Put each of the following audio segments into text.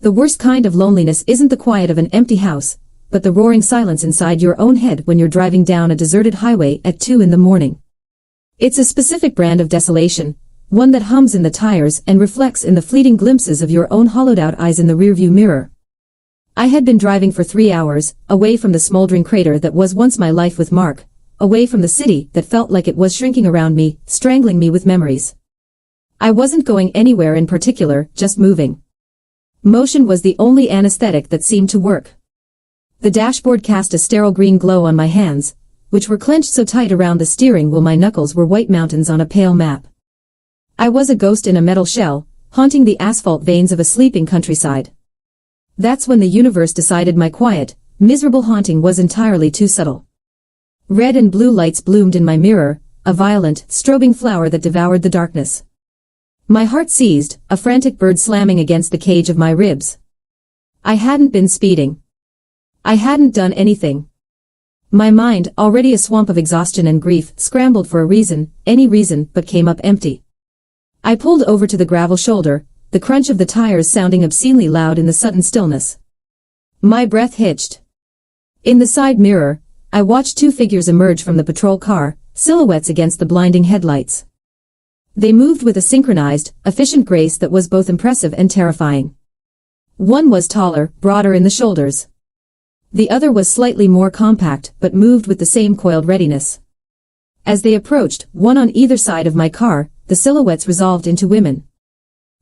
The worst kind of loneliness isn't the quiet of an empty house, but the roaring silence inside your own head when you're driving down a deserted highway at 2 in the morning. It's a specific brand of desolation, one that hums in the tires and reflects in the fleeting glimpses of your own hollowed-out eyes in the rearview mirror. I had been driving for 3 hours, away from the smoldering crater that was once my life with Mark, away from the city that felt like it was shrinking around me, strangling me with memories. I wasn't going anywhere in particular, just moving. Motion was the only anesthetic that seemed to work. The dashboard cast a sterile green glow on my hands, which were clenched so tight around the steering wheel my knuckles were white mountains on a pale map. I was a ghost in a metal shell, haunting the asphalt veins of a sleeping countryside. That's when the universe decided my quiet, miserable haunting was entirely too subtle. Red and blue lights bloomed in my mirror, a violent, strobing flower that devoured the darkness. My heart seized, a frantic bird slamming against the cage of my ribs. I hadn't been speeding. I hadn't done anything. My mind, already a swamp of exhaustion and grief, scrambled for a reason, any reason, but came up empty. I pulled over to the gravel shoulder, the crunch of the tires sounding obscenely loud in the sudden stillness. My breath hitched. In the side mirror, I watched 2 figures emerge from the patrol car, silhouettes against the blinding headlights. They moved with a synchronized, efficient grace that was both impressive and terrifying. One was taller, broader in the shoulders. The other was slightly more compact, but moved with the same coiled readiness. As they approached, one on either side of my car, the silhouettes resolved into women.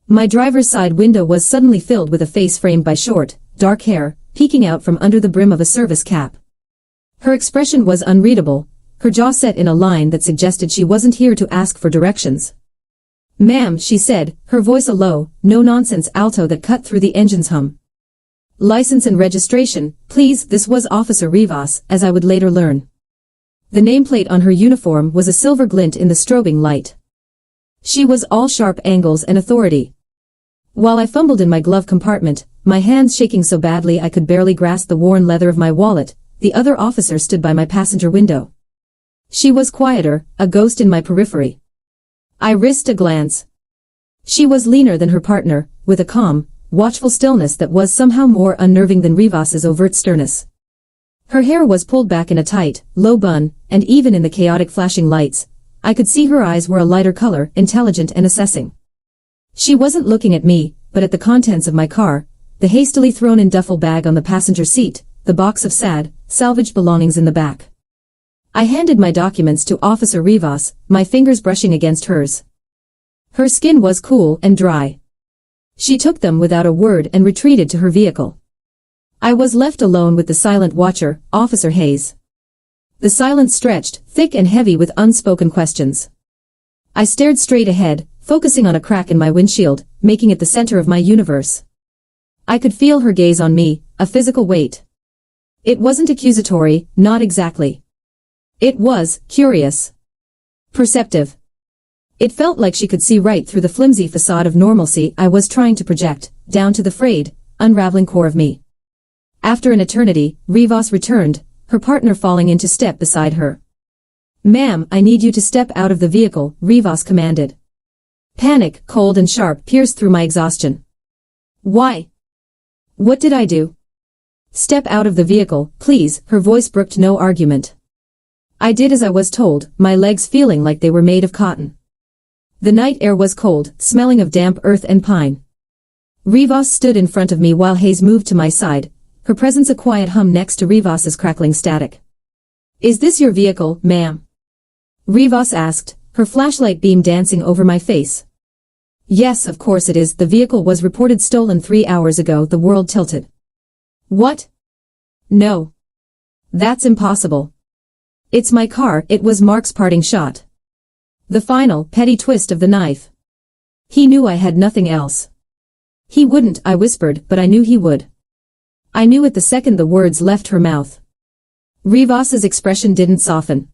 My driver's side window was suddenly filled with a face framed by short, dark hair, peeking out from under the brim of a service cap. Her expression was unreadable, her jaw set in a line that suggested she wasn't here to ask for directions. "Ma'am," she said, her voice a low, no-nonsense alto that cut through the engine's hum. "License and registration, please." This was Officer Rivas, as I would later learn. The nameplate on her uniform was a silver glint in the strobing light. She was all sharp angles and authority. While I fumbled in my glove compartment, my hands shaking so badly I could barely grasp the worn leather of my wallet, the other officer stood by my passenger window. She was quieter, a ghost in my periphery. I risked a glance. She was leaner than her partner, with a calm, watchful stillness that was somehow more unnerving than Rivas's overt sternness. Her hair was pulled back in a tight, low bun, and even in the chaotic flashing lights, I could see her eyes were a lighter color, intelligent and assessing. She wasn't looking at me, but at the contents of my car, the hastily thrown-in duffel bag on the passenger seat, the box of sad, salvaged belongings in the back. I handed my documents to Officer Rivas, my fingers brushing against hers. Her skin was cool and dry. She took them without a word and retreated to her vehicle. I was left alone with the silent watcher, Officer Hayes. The silence stretched, thick and heavy with unspoken questions. I stared straight ahead, focusing on a crack in my windshield, making it the center of my universe. I could feel her gaze on me, a physical weight. It wasn't accusatory, not exactly. It was curious. Perceptive. It felt like she could see right through the flimsy facade of normalcy I was trying to project, down to the frayed, unraveling core of me. After an eternity, Rivas returned, her partner falling into step beside her. "Ma'am, I need you to step out of the vehicle," Rivas commanded. Panic, cold and sharp, pierced through my exhaustion. "Why? What did I do?" "Step out of the vehicle, please," her voice brooked no argument. I did as I was told, my legs feeling like they were made of cotton. The night air was cold, smelling of damp earth and pine. Rivas stood in front of me while Hayes moved to my side, her presence a quiet hum next to Rivas's crackling static. "Is this your vehicle, ma'am?" Rivas asked, her flashlight beam dancing over my face. "Yes, of course it is. The vehicle was reported stolen 3 hours ago." The world tilted. "What? No. That's impossible. It's my car." It was Mark's parting shot. The final, petty twist of the knife. He knew I had nothing else. "He wouldn't," I whispered, but I knew he would. I knew it the second the words left her mouth. Rivas's expression didn't soften.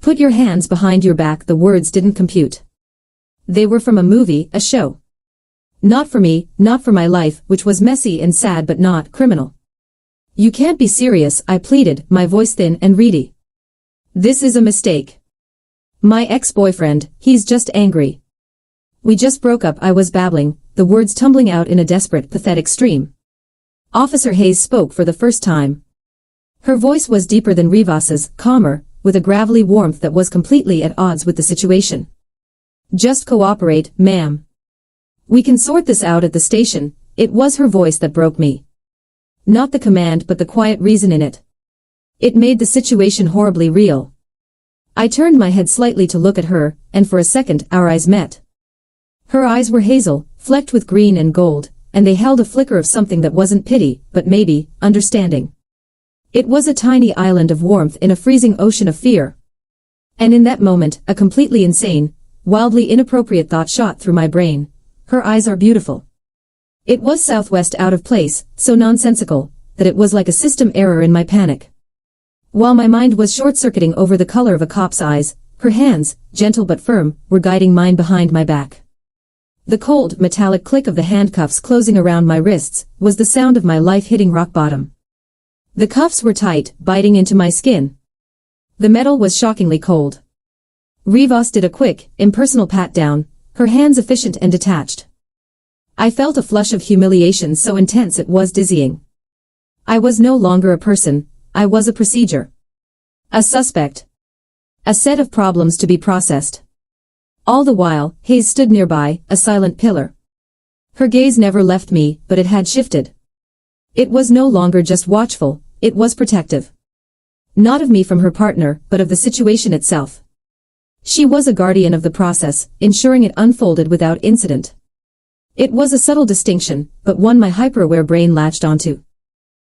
"Put your hands behind your back." The words didn't compute. They were from a movie, a show. Not for me, not for my life, which was messy and sad but not criminal. "You can't be serious," I pleaded, my voice thin and reedy. "This is a mistake. My ex-boyfriend, he's just angry." We just broke up, I was babbling, the words tumbling out in a desperate, pathetic stream. Officer Hayes spoke for the first time. Her voice was deeper than Rivas's, calmer, with a gravelly warmth that was completely at odds with the situation. Just cooperate, ma'am. We can sort this out at the station. It was her voice that broke me. Not the command but the quiet reason in it. It made the situation horribly real. I turned my head slightly to look at her, and for a second our eyes met. Her eyes were hazel, flecked with green and gold, and they held a flicker of something that wasn't pity, but maybe, understanding. It was a tiny island of warmth in a freezing ocean of fear. And in that moment, a completely insane, wildly inappropriate thought shot through my brain. Her eyes are beautiful. It was Southwest out of place, so nonsensical, that it was like a system error in my panic. While my mind was short-circuiting over the color of a cop's eyes, her hands, gentle but firm, were guiding mine behind my back. The cold, metallic click of the handcuffs closing around my wrists was the sound of my life hitting rock bottom. The cuffs were tight, biting into my skin. The metal was shockingly cold. Rivas did a quick, impersonal pat-down, her hands efficient and detached. I felt a flush of humiliation so intense it was dizzying. I was no longer a person, I was a procedure. A suspect. A set of problems to be processed. All the while, Hayes stood nearby, a silent pillar. Her gaze never left me, but it had shifted. It was no longer just watchful, it was protective. Not of me from her partner, but of the situation itself. She was a guardian of the process, ensuring it unfolded without incident. It was a subtle distinction, but one my hyper-aware brain latched onto.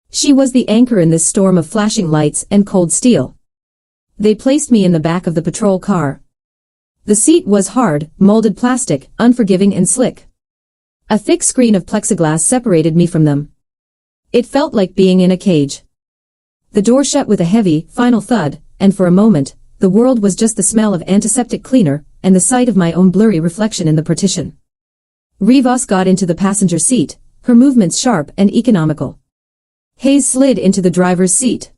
She was the anchor in this storm of flashing lights and cold steel. They placed me in the back of the patrol car. The seat was hard, molded plastic, unforgiving and slick. A thick screen of plexiglass separated me from them. It felt like being in a cage. The door shut with a heavy, final thud, and for a moment, the world was just the smell of antiseptic cleaner, and the sight of my own blurry reflection in the partition. Rivas got into the passenger seat, her movements sharp and economical. Hayes slid into the driver's seat.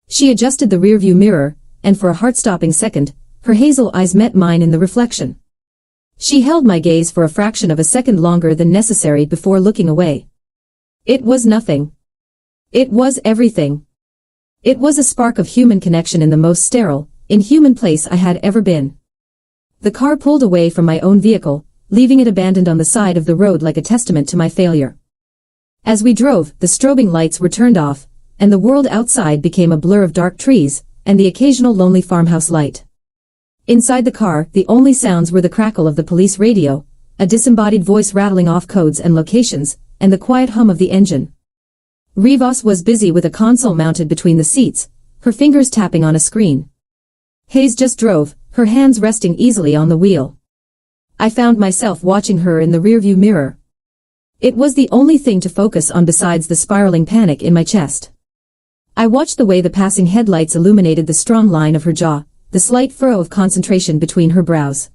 She adjusted the rearview mirror, and for a heart-stopping second, her hazel eyes met mine in the reflection. She held my gaze for a fraction of a second longer than necessary before looking away. It was nothing. It was everything. It was a spark of human connection in the most sterile, inhuman place I had ever been. The car pulled away from my own vehicle, leaving it abandoned on the side of the road like a testament to my failure. As we drove, the strobing lights were turned off, and the world outside became a blur of dark trees, and the occasional lonely farmhouse light. Inside the car, the only sounds were the crackle of the police radio, a disembodied voice rattling off codes and locations, and the quiet hum of the engine. Rivas was busy with a console mounted between the seats, her fingers tapping on a screen. Hayes just drove, her hands resting easily on the wheel. I found myself watching her in the rearview mirror. It was the only thing to focus on besides the spiraling panic in my chest. I watched the way the passing headlights illuminated the strong line of her jaw, the slight furrow of concentration between her brows.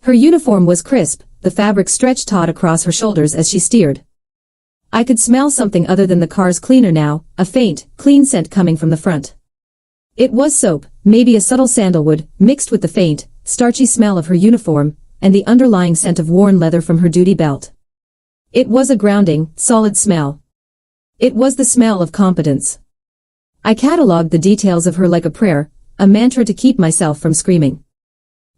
Her uniform was crisp, the fabric stretched taut across her shoulders as she steered. I could smell something other than the car's cleaner now, a faint, clean scent coming from the front. It was soap, maybe a subtle sandalwood, mixed with the faint, starchy smell of her uniform, and the underlying scent of worn leather from her duty belt. It was a grounding, solid smell. It was the smell of competence. I catalogued the details of her like a prayer, a mantra to keep myself from screaming.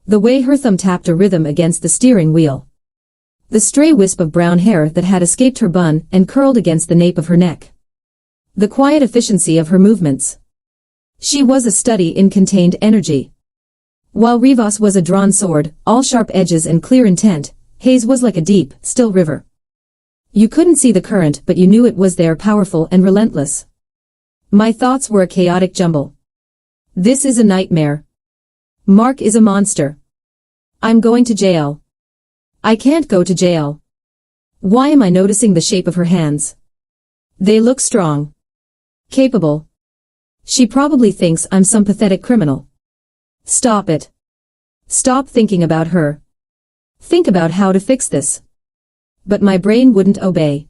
The way her thumb tapped a rhythm against the steering wheel. The stray wisp of brown hair that had escaped her bun and curled against the nape of her neck. The quiet efficiency of her movements. She was a study in contained energy. While Rivas was a drawn sword, all sharp edges and clear intent, Hayes was like a deep, still river. You couldn't see the current, but you knew it was there, powerful and relentless. My thoughts were a chaotic jumble. This is a nightmare. Mark is a monster. I'm going to jail. I can't go to jail. Why am I noticing the shape of her hands? They look strong. Capable. She probably thinks I'm some pathetic criminal. Stop it. Stop thinking about her. Think about how to fix this. But my brain wouldn't obey.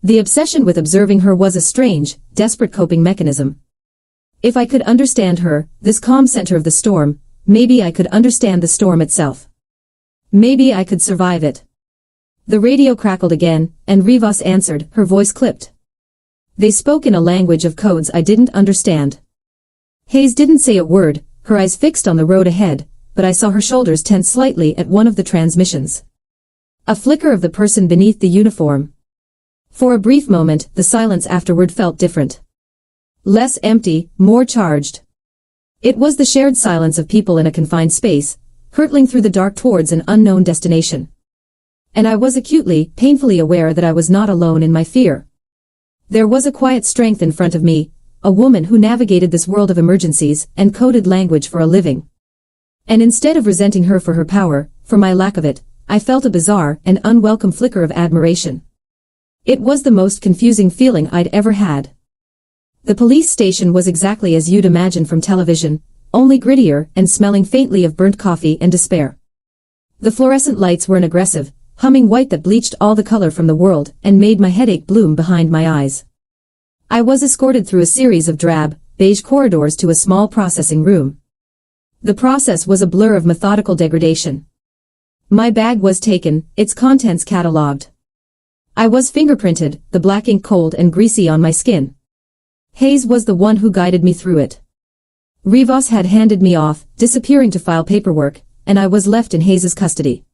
The obsession with observing her was a strange, desperate coping mechanism. If I could understand her, this calm center of the storm, maybe I could understand the storm itself. Maybe I could survive it. The radio crackled again, and Rivas answered, her voice clipped. They spoke in a language of codes I didn't understand. Hayes didn't say a word, her eyes fixed on the road ahead, but I saw her shoulders tense slightly at one of the transmissions. A flicker of the person beneath the uniform. For a brief moment, the silence afterward felt different. Less empty, more charged. It was the shared silence of people in a confined space, hurtling through the dark towards an unknown destination. And I was acutely, painfully aware that I was not alone in my fear. There was a quiet strength in front of me, a woman who navigated this world of emergencies and coded language for a living. And instead of resenting her for her power, for my lack of it, I felt a bizarre and unwelcome flicker of admiration. It was the most confusing feeling I'd ever had. The police station was exactly as you'd imagine from television, only grittier and smelling faintly of burnt coffee and despair. The fluorescent lights were an aggressive, humming white that bleached all the color from the world and made my headache bloom behind my eyes. I was escorted through a series of drab, beige corridors to a small processing room. The process was a blur of methodical degradation. My bag was taken, its contents catalogued. I was fingerprinted, the black ink cold and greasy on my skin. Hayes was the one who guided me through it. Rivas had handed me off, disappearing to file paperwork, and I was left in Hayes's custody.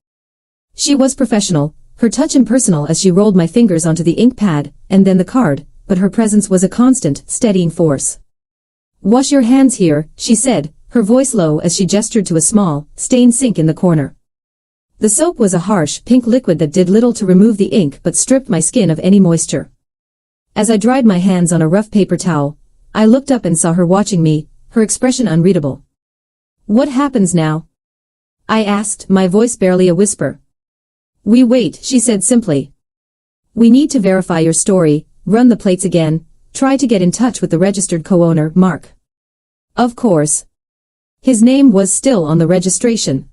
She was professional, her touch impersonal as she rolled my fingers onto the ink pad, and then the card, but her presence was a constant, steadying force. "Wash your hands here," she said, her voice low as she gestured to a small, stained sink in the corner. The soap was a harsh, pink liquid that did little to remove the ink but stripped my skin of any moisture. As I dried my hands on a rough paper towel, I looked up and saw her watching me, her expression unreadable. "What happens now?" I asked, my voice barely a whisper. "We wait," she said simply. "We need to verify your story, run the plates again, try to get in touch with the registered co-owner, Mark." Of course. His name was still on the registration.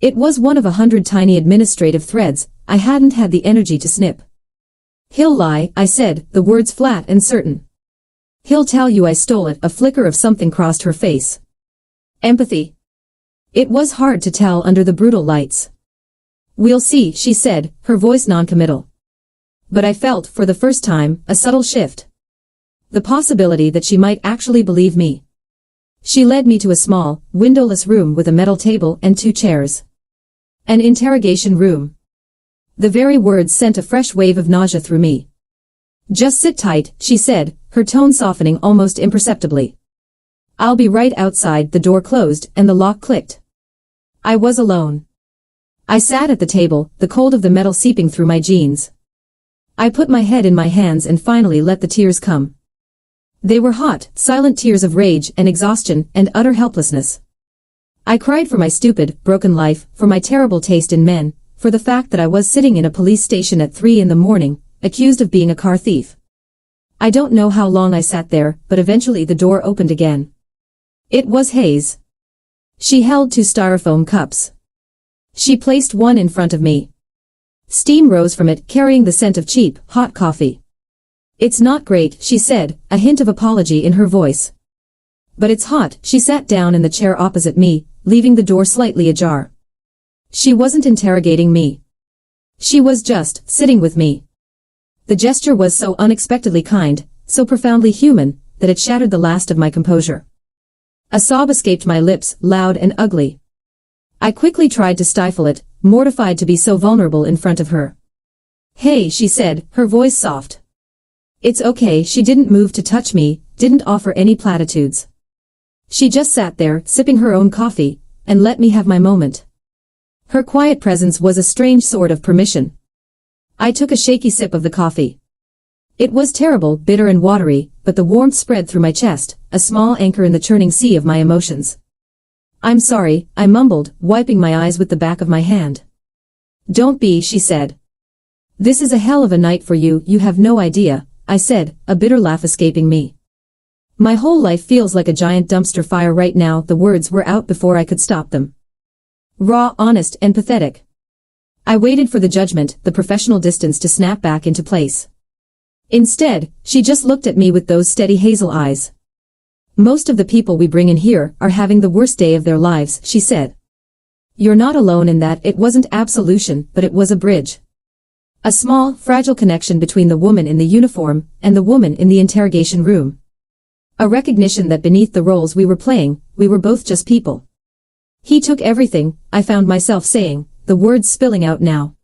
It was one of 100 tiny administrative threads I hadn't had the energy to snip. "He'll lie," I said, the words flat and certain. "He'll tell you I stole it." A flicker of something crossed her face. Empathy. It was hard to tell under the brutal lights. "We'll see," she said, her voice non-committal. But I felt, for the first time, a subtle shift. The possibility that she might actually believe me. She led me to a small, windowless room with a metal table and 2 chairs. An interrogation room. The very words sent a fresh wave of nausea through me. "Just sit tight," she said, her tone softening almost imperceptibly. "I'll be right outside." The door closed and the lock clicked. I was alone. I sat at the table, the cold of the metal seeping through my jeans. I put my head in my hands and finally let the tears come. They were hot, silent tears of rage and exhaustion and utter helplessness. I cried for my stupid, broken life, for my terrible taste in men, for the fact that I was sitting in a police station at 3 in the morning, accused of being a car thief. I don't know how long I sat there, but eventually the door opened again. It was Hayes. She held 2 styrofoam cups. She placed one in front of me. Steam rose from it, carrying the scent of cheap, hot coffee. "It's not great," she said, a hint of apology in her voice. "But it's hot." She sat down in the chair opposite me, leaving the door slightly ajar. She wasn't interrogating me. She was just sitting with me. The gesture was so unexpectedly kind, so profoundly human, that it shattered the last of my composure. A sob escaped my lips, loud and ugly. I quickly tried to stifle it, mortified to be so vulnerable in front of her. "Hey," she said, her voice soft. "It's okay." She didn't move to touch me, didn't offer any platitudes. She just sat there, sipping her own coffee, and let me have my moment. Her quiet presence was a strange sort of permission. I took a shaky sip of the coffee. It was terrible, bitter and watery, but the warmth spread through my chest, a small anchor in the churning sea of my emotions. "I'm sorry," I mumbled, wiping my eyes with the back of my hand. "Don't be," she said. "This is a hell of a night for you, you have no idea," I said, a bitter laugh escaping me. "My whole life feels like a giant dumpster fire right now." The words were out before I could stop them. Raw, honest, and pathetic. I waited for the judgment, the professional distance to snap back into place. Instead, she just looked at me with those steady hazel eyes. "Most of the people we bring in here are having the worst day of their lives," she said. you're not alone in that. It wasn't absolution, but it was a bridge. A small, fragile connection between the woman in the uniform and the woman in the interrogation room. A recognition that beneath the roles we were playing, we were both just people. He took everything, I found myself saying, the words spilling out now.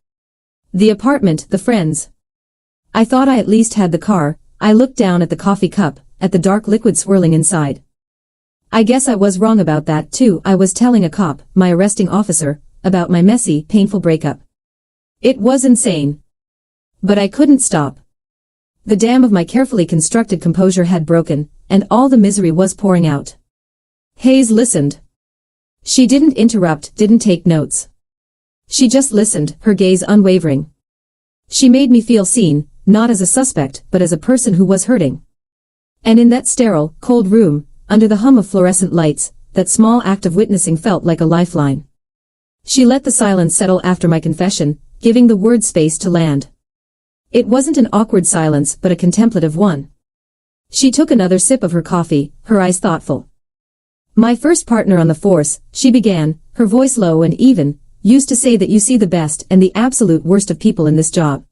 The apartment, the friends. I thought I at least had the car. I looked down at the coffee cup, at the dark liquid swirling inside. I guess I was wrong about that too. I was telling a cop, my arresting officer, about my messy, painful breakup. It was insane. But I couldn't stop. The dam of my carefully constructed composure had broken, and all the misery was pouring out. Hayes listened. She didn't interrupt, didn't take notes. She just listened, her gaze unwavering. She made me feel seen, not as a suspect, but as a person who was hurting. And in that sterile, cold room, under the hum of fluorescent lights, that small act of witnessing felt like a lifeline. She let the silence settle after my confession, giving the words space to land. It wasn't an awkward silence, but a contemplative one. She took another sip of her coffee, her eyes thoughtful. My first partner on the force, she began, her voice low and even, used to say that you see the best and the absolute worst of people in this job.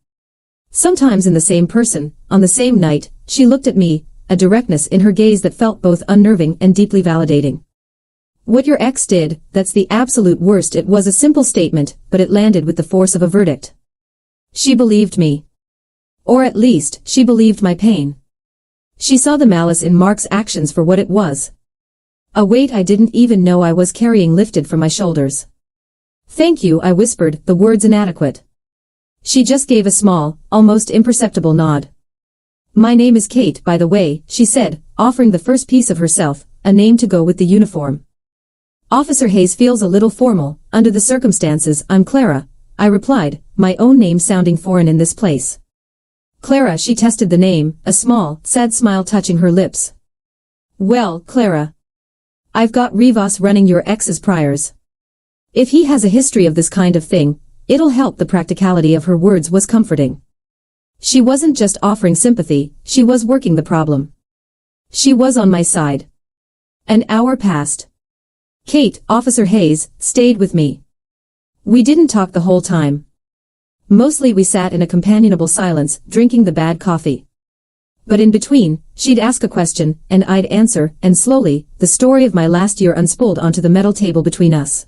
Sometimes in the same person, on the same night, she looked at me, a directness in her gaze that felt both unnerving and deeply validating. What your ex did, that's the absolute worst. It was a simple statement, but it landed with the force of a verdict. She believed me. Or at least, she believed my pain. She saw the malice in Mark's actions for what it was. A weight I didn't even know I was carrying lifted from my shoulders. Thank you, I whispered, the words inadequate. She just gave a small, almost imperceptible nod. My name is Kate, by the way, she said, offering the first piece of herself, a name to go with the uniform. Officer Hayes feels a little formal. Under the circumstances, I'm Clara, I replied, my own name sounding foreign in this place. Clara, she tested the name, a small, sad smile touching her lips. Well, Clara. I've got Rivas running your ex's priors. If he has a history of this kind of thing, it'll help. The practicality of her words was comforting. She wasn't just offering sympathy, she was working the problem. She was on my side. An hour passed. Kate, Officer Hayes, stayed with me. We didn't talk the whole time. Mostly we sat in a companionable silence, drinking the bad coffee. But in between, she'd ask a question, and I'd answer, and slowly, the story of my last year unspooled onto the metal table between us.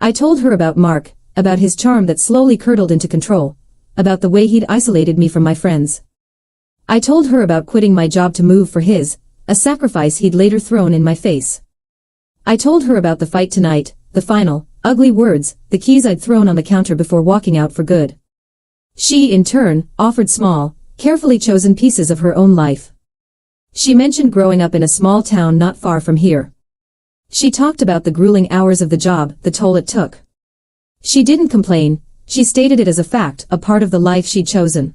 I told her about Mark, about his charm that slowly curdled into control, about the way he'd isolated me from my friends. I told her about quitting my job to move for his, a sacrifice he'd later thrown in my face. I told her about the fight tonight, the final, ugly words, the keys I'd thrown on the counter before walking out for good. She, in turn, offered small, carefully chosen pieces of her own life. She mentioned growing up in a small town not far from here. She talked about the grueling hours of the job, the toll it took. She didn't complain, she stated it as a fact, a part of the life she'd chosen.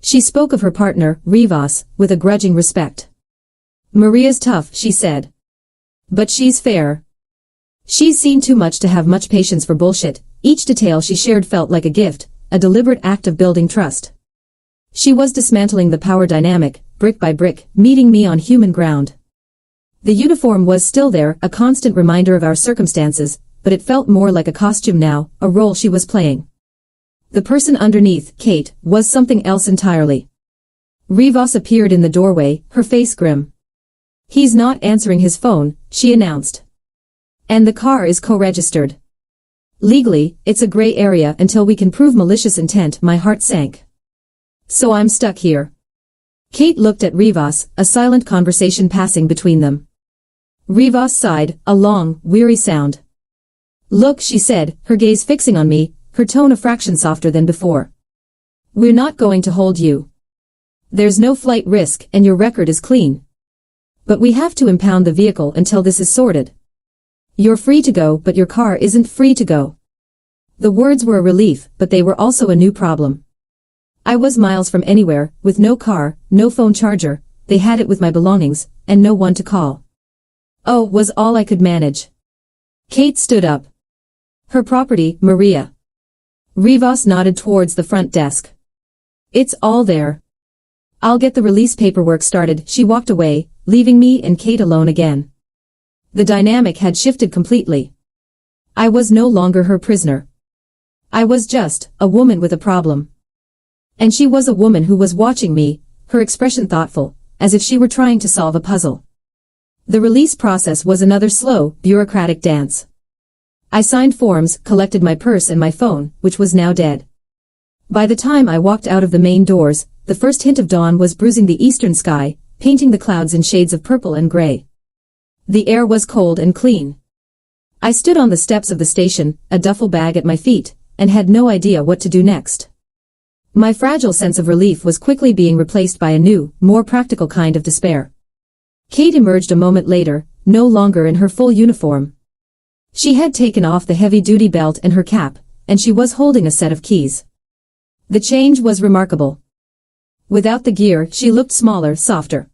She spoke of her partner, Rivas, with a grudging respect. Maria's tough, she said. But she's fair. She's seen too much to have much patience for bullshit. Each detail she shared felt like a gift, a deliberate act of building trust. She was dismantling the power dynamic, brick by brick, meeting me on human ground. The uniform was still there, a constant reminder of our circumstances, but it felt more like a costume now, a role she was playing. The person underneath, Kate, was something else entirely. Rivas appeared in the doorway, her face grim. He's not answering his phone, she announced. And the car is co-registered. Legally, it's a gray area until we can prove malicious intent. My heart sank. So I'm stuck here. Kate looked at Rivas, a silent conversation passing between them. Rivas sighed, a long, weary sound. Look, she said, her gaze fixing on me, her tone a fraction softer than before. We're not going to hold you. There's no flight risk and your record is clean. But we have to impound the vehicle until this is sorted. You're free to go, but your car isn't free to go. The words were a relief, but they were also a new problem. I was miles from anywhere, with no car, no phone charger, they had it with my belongings, and no one to call. Oh, was all I could manage. Kate stood up. Her property, Maria. Rivas nodded towards the front desk. It's all there. I'll get the release paperwork started. She walked away, leaving me and Kate alone again. The dynamic had shifted completely. I was no longer her prisoner. I was just a woman with a problem. And she was a woman who was watching me, her expression thoughtful, as if she were trying to solve a puzzle. The release process was another slow, bureaucratic dance. I signed forms, collected my purse and my phone, which was now dead. By the time I walked out of the main doors, the first hint of dawn was bruising the eastern sky, painting the clouds in shades of purple and gray. The air was cold and clean. I stood on the steps of the station, a duffel bag at my feet, and had no idea what to do next. My fragile sense of relief was quickly being replaced by a new, more practical kind of despair. Kate emerged a moment later, no longer in her full uniform. She had taken off the heavy-duty belt and her cap, and she was holding a set of keys. The change was remarkable. Without the gear, she looked smaller, softer.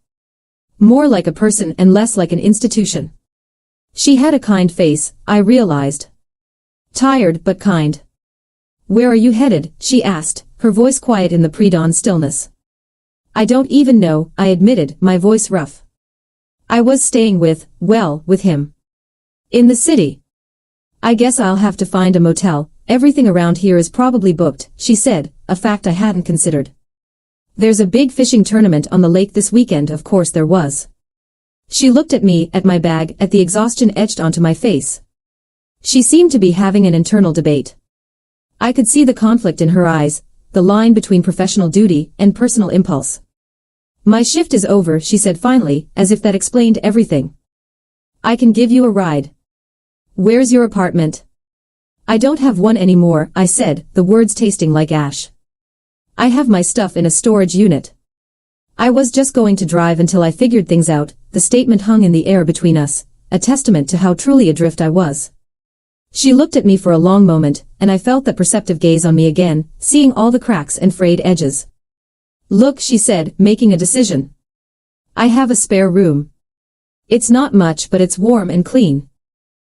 More like a person and less like an institution. She had a kind face, I realized. Tired but kind. "Where are you headed?" she asked, her voice quiet in the pre-dawn stillness. "I don't even know," I admitted, my voice rough. "I was staying with him. In the city. I guess I'll have to find a motel, everything around here is probably booked," she said, a fact I hadn't considered. "There's a big fishing tournament on the lake this weekend, of course there was." She looked at me, at my bag, at the exhaustion etched onto my face. She seemed to be having an internal debate. I could see the conflict in her eyes, the line between professional duty and personal impulse. "My shift is over," she said finally, as if that explained everything. "I can give you a ride." "Where's your apartment?" "I don't have one anymore," I said, the words tasting like ash. "I have my stuff in a storage unit." I was just going to drive until I figured things out. The statement hung in the air between us, a testament to how truly adrift I was. She looked at me for a long moment, and I felt that perceptive gaze on me again, seeing all the cracks and frayed edges. "Look," she said, making a decision. "I have a spare room. It's not much, but it's warm and clean.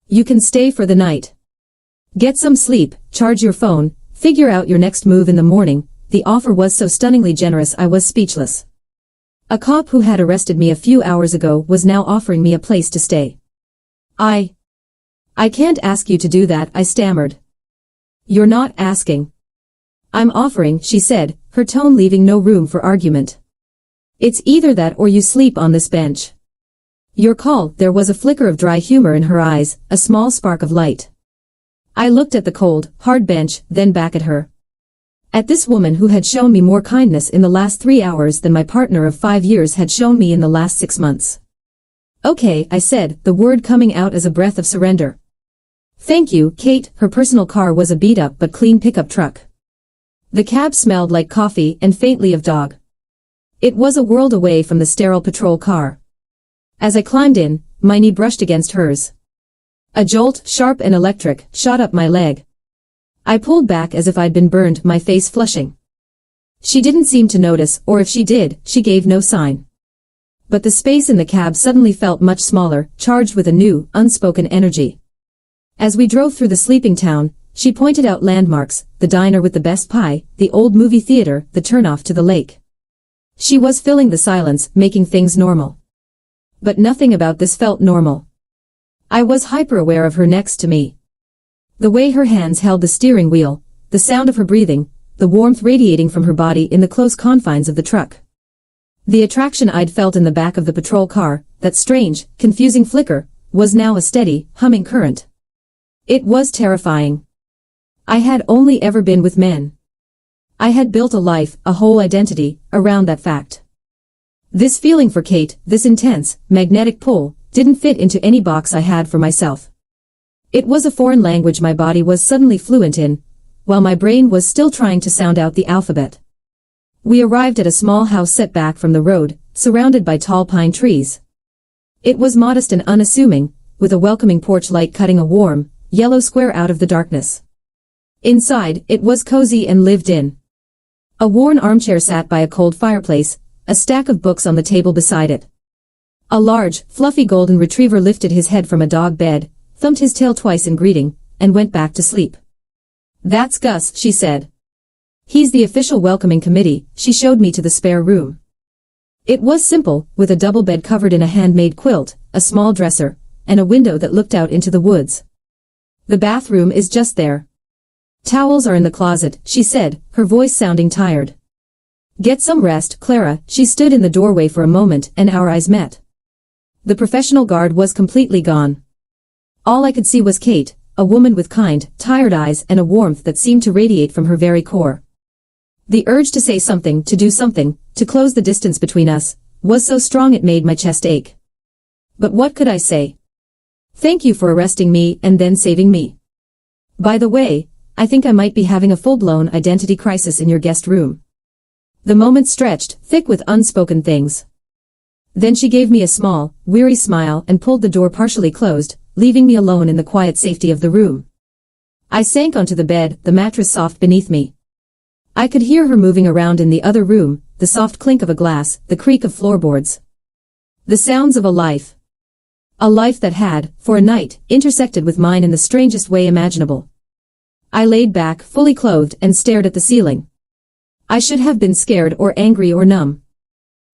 You can stay for the night. Get some sleep, charge your phone, figure out your next move in the morning." The offer was so stunningly generous I was speechless. A cop who had arrested me a few hours ago was now offering me a place to stay. I can't ask you to do that," I stammered. "You're not asking. I'm offering," she said, her tone leaving no room for argument. "It's either that or you sleep on this bench. Your call." There was a flicker of dry humor in her eyes, a small spark of light. I looked at the cold, hard bench, then back at her. At this woman who had shown me more kindness in the last 3 hours than my partner of 5 years had shown me in the last 6 months. "Okay," I said, the word coming out as a breath of surrender. "Thank you, Kate." Her personal car was a beat-up but clean pickup truck. The cab smelled like coffee and faintly of dog. It was a world away from the sterile patrol car. As I climbed in, my knee brushed against hers. A jolt, sharp and electric, shot up my leg. I pulled back as if I'd been burned, my face flushing. She didn't seem to notice, or if she did, she gave no sign. But the space in the cab suddenly felt much smaller, charged with a new, unspoken energy. As we drove through the sleeping town, she pointed out landmarks, the diner with the best pie, the old movie theater, the turnoff to the lake. She was filling the silence, making things normal. But nothing about this felt normal. I was hyper-aware of her next to me. The way her hands held the steering wheel, the sound of her breathing, the warmth radiating from her body in the close confines of the truck. The attraction I'd felt in the back of the patrol car, that strange, confusing flicker, was now a steady, humming current. It was terrifying. I had only ever been with men. I had built a life, a whole identity, around that fact. This feeling for Kate, this intense, magnetic pull, didn't fit into any box I had for myself. It was a foreign language my body was suddenly fluent in, while my brain was still trying to sound out the alphabet. We arrived at a small house set back from the road, surrounded by tall pine trees. It was modest and unassuming, with a welcoming porch light cutting a warm, yellow square out of the darkness. Inside, it was cozy and lived in. A worn armchair sat by a cold fireplace, a stack of books on the table beside it. A large, fluffy golden retriever lifted his head from a dog bed, thumped his tail twice in greeting, and went back to sleep. "That's Gus," she said. "He's the official welcoming committee." She showed me to the spare room. It was simple, with a double bed covered in a handmade quilt, a small dresser, and a window that looked out into the woods. The bathroom is just there. Towels are in the closet, she said, her voice sounding tired. Get some rest, Clara. She stood in the doorway for a moment and our eyes met. The professional guard was completely gone. All I could see was Kate, a woman with kind, tired eyes and a warmth that seemed to radiate from her very core. The urge to say something, to do something, to close the distance between us, was so strong it made my chest ache. But what could I say? Thank you for arresting me and then saving me. By the way, I think I might be having a full-blown identity crisis in your guest room. The moment stretched, thick with unspoken things. Then she gave me a small, weary smile and pulled the door partially closed, leaving me alone in the quiet safety of the room. I sank onto the bed, the mattress soft beneath me. I could hear her moving around in the other room, the soft clink of a glass, the creak of floorboards. The sounds of a life. A life that had, for a night, intersected with mine in the strangest way imaginable. I laid back, fully clothed, and stared at the ceiling. I should have been scared or angry or numb.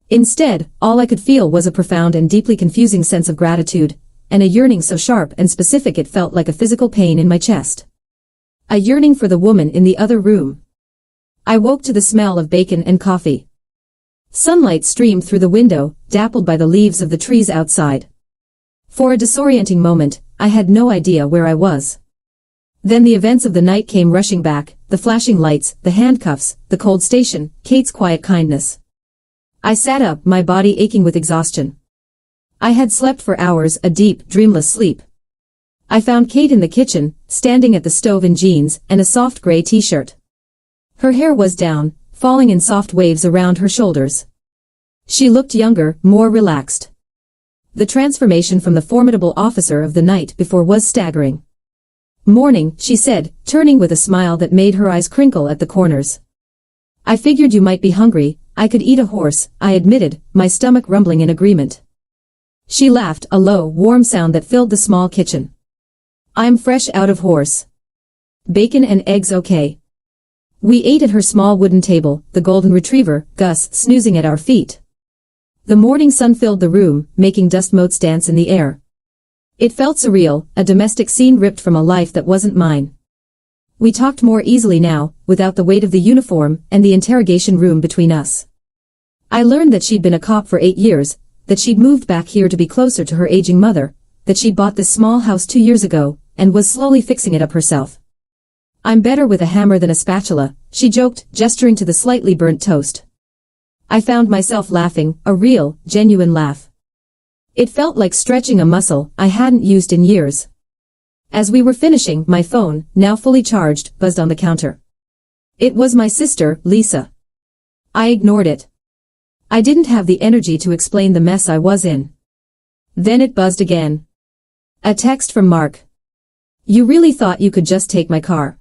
Instead, all I could feel was a profound and deeply confusing sense of gratitude, and a yearning so sharp and specific it felt like a physical pain in my chest. A yearning for the woman in the other room. I woke to the smell of bacon and coffee. Sunlight streamed through the window, dappled by the leaves of the trees outside. For a disorienting moment, I had no idea where I was. Then the events of the night came rushing back, the flashing lights, the handcuffs, the cold station, Kate's quiet kindness. I sat up, my body aching with exhaustion. I had slept for hours, a deep, dreamless sleep. I found Kate in the kitchen, standing at the stove in jeans and a soft gray t-shirt. Her hair was down, falling in soft waves around her shoulders. She looked younger, more relaxed. The transformation from the formidable officer of the night before was staggering. Morning, she said, turning with a smile that made her eyes crinkle at the corners. I figured you might be hungry. I could eat a horse, I admitted, my stomach rumbling in agreement. She laughed, a low, warm sound that filled the small kitchen. I'm fresh out of horse. Bacon and eggs okay. We ate at her small wooden table, the golden retriever, Gus, snoozing at our feet. The morning sun filled the room, making dust motes dance in the air. It felt surreal, a domestic scene ripped from a life that wasn't mine. We talked more easily now, without the weight of the uniform and the interrogation room between us. I learned that she'd been a cop for 8 years, that she'd moved back here to be closer to her aging mother, that she'd bought this small house 2 years ago, and was slowly fixing it up herself. I'm better with a hammer than a spatula, she joked, gesturing to the slightly burnt toast. I found myself laughing, a real, genuine laugh. It felt like stretching a muscle I hadn't used in years. As we were finishing, my phone, now fully charged, buzzed on the counter. It was my sister, Lisa. I ignored it. I didn't have the energy to explain the mess I was in. Then it buzzed again. A text from Mark. You really thought you could just take my car?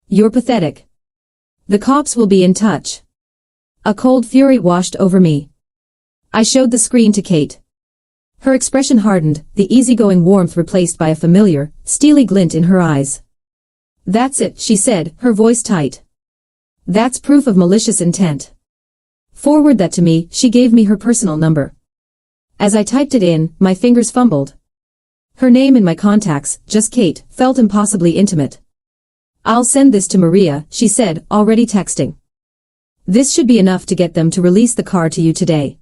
You're pathetic. The cops will be in touch. A cold fury washed over me. I showed the screen to Kate. Her expression hardened, the easygoing warmth replaced by a familiar, steely glint in her eyes. That's it, she said, her voice tight. That's proof of malicious intent. Forward that to me, she gave me her personal number. As I typed it in, my fingers fumbled. Her name in my contacts, just Kate, felt impossibly intimate. I'll send this to Maria, she said, already texting. This should be enough to get them to release the car to you today.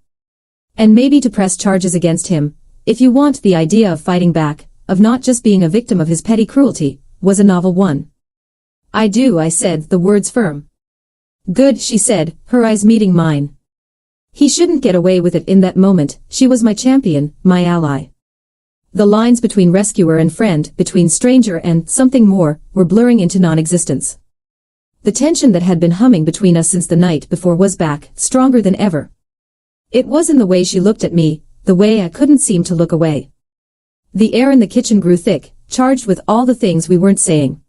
And maybe to press charges against him, if you want. The idea of fighting back, of not just being a victim of his petty cruelty, was a novel one. I do, I said, the words firm. Good, she said, her eyes meeting mine. He shouldn't get away with it in that moment. She was my champion, my ally. The lines between rescuer and friend, between stranger and something more, were blurring into non-existence. The tension that had been humming between us since the night before was back, stronger than ever. It was in the way she looked at me, the way I couldn't seem to look away. The air in the kitchen grew thick, charged with all the things we weren't saying.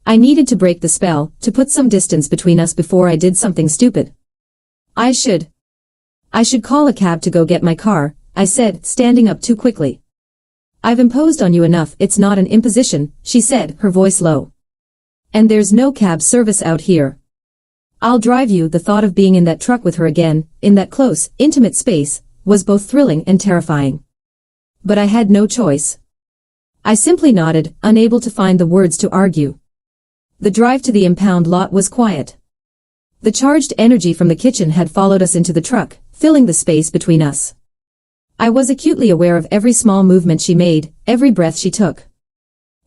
I needed to break the spell, to put some distance between us before I did something stupid. I should call a cab to go get my car, I said, standing up too quickly. I've imposed on you enough. It's not an imposition, she said, her voice low. And there's no cab service out here. I'll drive you. The thought of being in that truck with her again, in that close, intimate space, was both thrilling and terrifying. But I had no choice. I simply nodded, unable to find the words to argue. The drive to the impound lot was quiet. The charged energy from the kitchen had followed us into the truck, filling the space between us. I was acutely aware of every small movement she made, every breath she took.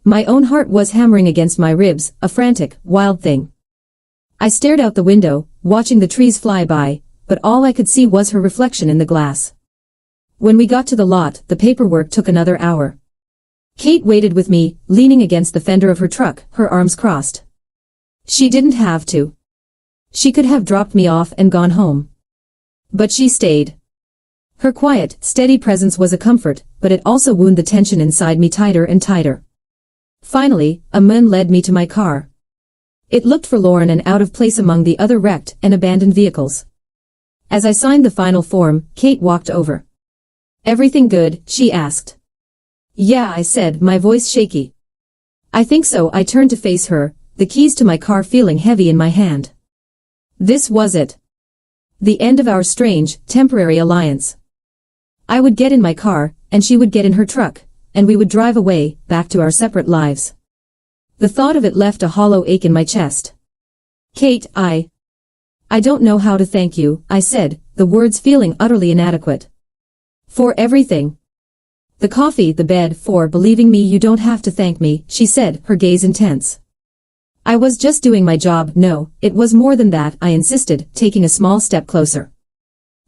My own heart was hammering against my ribs, a frantic, wild thing. I stared out the window, watching the trees fly by, but all I could see was her reflection in the glass. When we got to the lot, the paperwork took another hour. Kate waited with me, leaning against the fender of her truck, her arms crossed. She didn't have to. She could have dropped me off and gone home. But she stayed. Her quiet, steady presence was a comfort, but it also wound the tension inside me tighter and tighter. Finally, a man led me to my car. It looked forlorn and out of place among the other wrecked and abandoned vehicles. As I signed the final form, Kate walked over. "Everything good?" she asked. "Yeah," I said, my voice shaky. "I think so." I turned to face her, the keys to my car feeling heavy in my hand. This was it. The end of our strange, temporary alliance. I would get in my car, and she would get in her truck, and we would drive away, back to our separate lives. The thought of it left a hollow ache in my chest. "Kate, I don't know how to thank you," I said, the words feeling utterly inadequate. "For everything. The coffee, the bed, for believing me. You don't have to thank me," she said, her gaze intense. "I was just doing my job." "No, it was more than that," I insisted, taking a small step closer.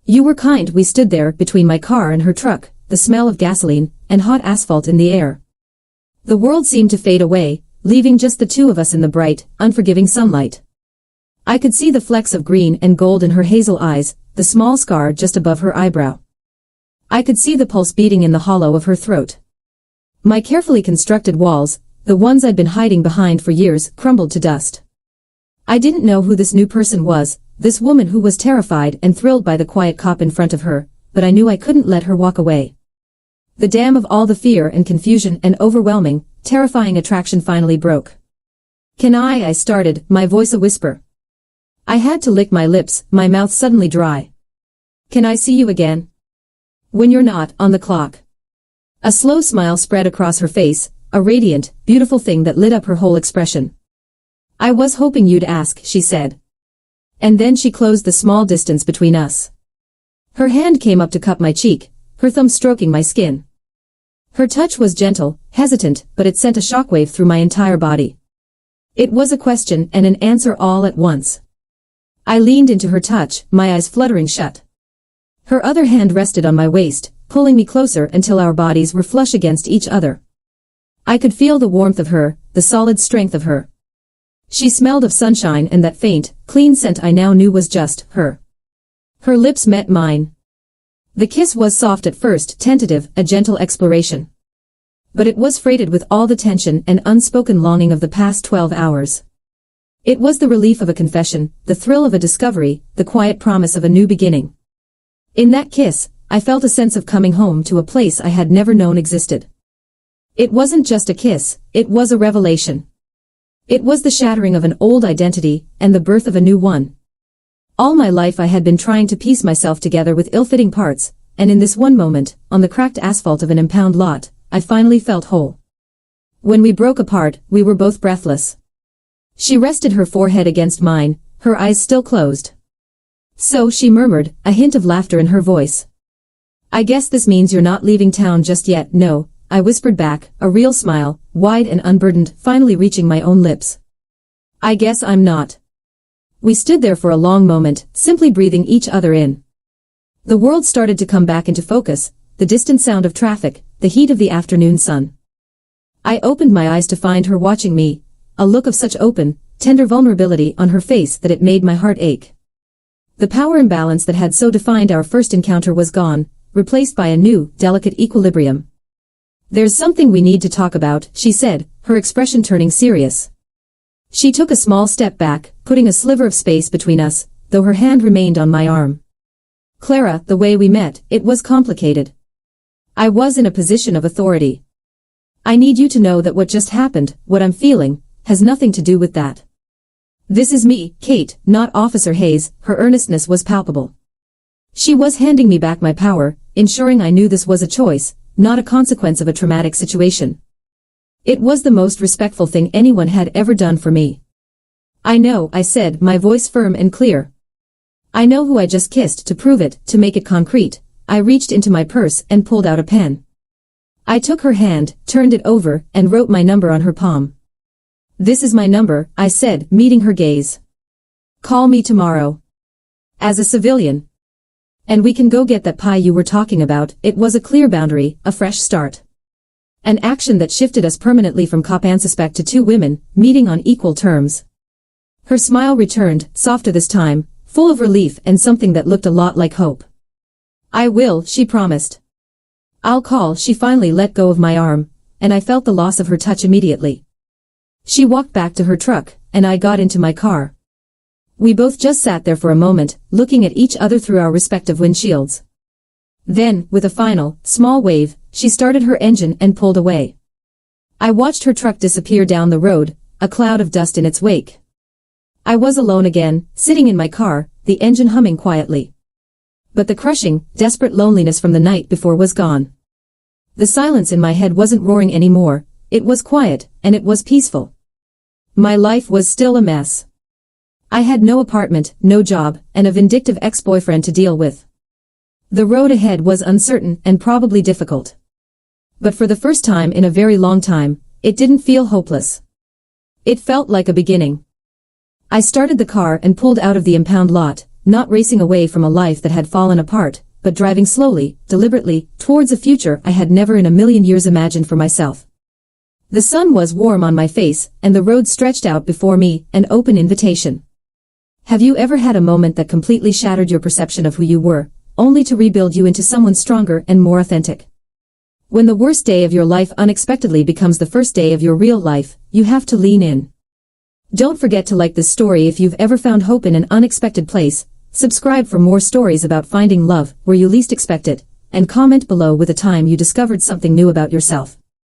"You were kind." We stood there, between my car and her truck, the smell of gasoline and hot asphalt in the air. The world seemed to fade away, leaving just the two of us in the bright, unforgiving sunlight. I could see the flecks of green and gold in her hazel eyes, the small scar just above her eyebrow. I could see the pulse beating in the hollow of her throat. My carefully constructed walls, the ones I'd been hiding behind for years, crumbled to dust. I didn't know who this new person was, this woman who was terrified and thrilled by the quiet cop in front of her, but I knew I couldn't let her walk away. The dam of all the fear and confusion and overwhelming, terrifying attraction finally broke. "Can I started, my voice a whisper. I had to lick my lips, my mouth suddenly dry. "Can I see you again? When you're not on the clock." A slow smile spread across her face, a radiant, beautiful thing that lit up her whole expression. "I was hoping you'd ask," she said. And then she closed the small distance between us. Her hand came up to cup my cheek, her thumb stroking my skin. Her touch was gentle, hesitant, but it sent a shockwave through my entire body. It was a question and an answer all at once. I leaned into her touch, my eyes fluttering shut. Her other hand rested on my waist, pulling me closer until our bodies were flush against each other. I could feel the warmth of her, the solid strength of her. She smelled of sunshine and that faint, clean scent I now knew was just her. Her lips met mine. The kiss was soft at first, tentative, a gentle exploration. But it was freighted with all the tension and unspoken longing of the past 12 hours. It was the relief of a confession, the thrill of a discovery, the quiet promise of a new beginning. In that kiss, I felt a sense of coming home to a place I had never known existed. It wasn't just a kiss, it was a revelation. It was the shattering of an old identity and the birth of a new one. All my life I had been trying to piece myself together with ill-fitting parts, and in this one moment, on the cracked asphalt of an impound lot, I finally felt whole. When we broke apart, we were both breathless. She rested her forehead against mine, her eyes still closed. "So," she murmured, a hint of laughter in her voice. "I guess this means you're not leaving town just yet." "No," I whispered back, a real smile, wide and unburdened, finally reaching my own lips. "I guess I'm not." We stood there for a long moment, simply breathing each other in. The world started to come back into focus, the distant sound of traffic, the heat of the afternoon sun. I opened my eyes to find her watching me, a look of such open, tender vulnerability on her face that it made my heart ache. The power imbalance that had so defined our first encounter was gone, replaced by a new, delicate equilibrium. "There's something we need to talk about," she said, her expression turning serious. She took a small step back, putting a sliver of space between us, though her hand remained on my arm. "Clara, the way we met, it was complicated. I was in a position of authority. I need you to know that what just happened, what I'm feeling, has nothing to do with that. This is me, Kate, not Officer Hayes." Her earnestness was palpable. She was handing me back my power, ensuring I knew this was a choice, not a consequence of a traumatic situation. It was the most respectful thing anyone had ever done for me. I know, I said, my voice firm and clear. I know who I just kissed. To prove it, to make it concrete, I reached into my purse and pulled out a pen. I took her hand, turned it over, and wrote my number on her palm. This is my number, I said, meeting her gaze. Call me tomorrow. As a civilian. And we can go get that pie you were talking about. It was a clear boundary, a fresh start. An action that shifted us permanently from cop and suspect to two women, meeting on equal terms. Her smile returned, softer this time, full of relief and something that looked a lot like hope. I will, she promised. I'll call. She finally let go of my arm, and I felt the loss of her touch immediately. She walked back to her truck, and I got into my car. We both just sat there for a moment, looking at each other through our respective windshields. Then, with a final, small wave, she started her engine and pulled away. I watched her truck disappear down the road, a cloud of dust in its wake. I was alone again, sitting in my car, the engine humming quietly. But the crushing, desperate loneliness from the night before was gone. The silence in my head wasn't roaring anymore, it was quiet, and it was peaceful. My life was still a mess. I had no apartment, no job, and a vindictive ex-boyfriend to deal with. The road ahead was uncertain and probably difficult. But for the first time in a very long time, it didn't feel hopeless. It felt like a beginning. I started the car and pulled out of the impound lot, not racing away from a life that had fallen apart, but driving slowly, deliberately, towards a future I had never in a million years imagined for myself. The sun was warm on my face, and the road stretched out before me, an open invitation. Have you ever had a moment that completely shattered your perception of who you were, only to rebuild you into someone stronger and more authentic? When the worst day of your life unexpectedly becomes the first day of your real life, you have to lean in. Don't forget to like this story if you've ever found hope in an unexpected place, subscribe for more stories about finding love where you least expect it, and comment below with a time you discovered something new about yourself.